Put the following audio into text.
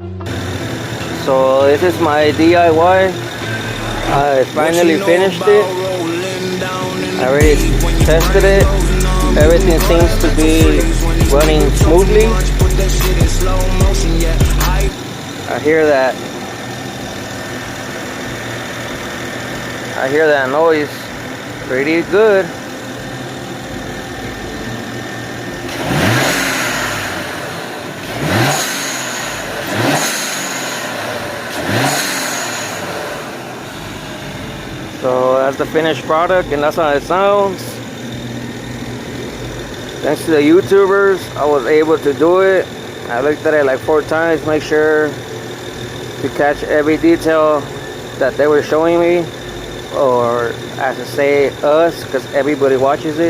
So this is my DIY. I finally finished it. I already tested it. Everything seems to be running smoothly. I hear that. I hear that noise. Pretty good. So that's the finished product, and that's how it sounds. Thanks to the YouTubers, I was able to do it. I looked at it like 4 times, make sure to catch every detail that they were showing me, or as to say us, because everybody watches it.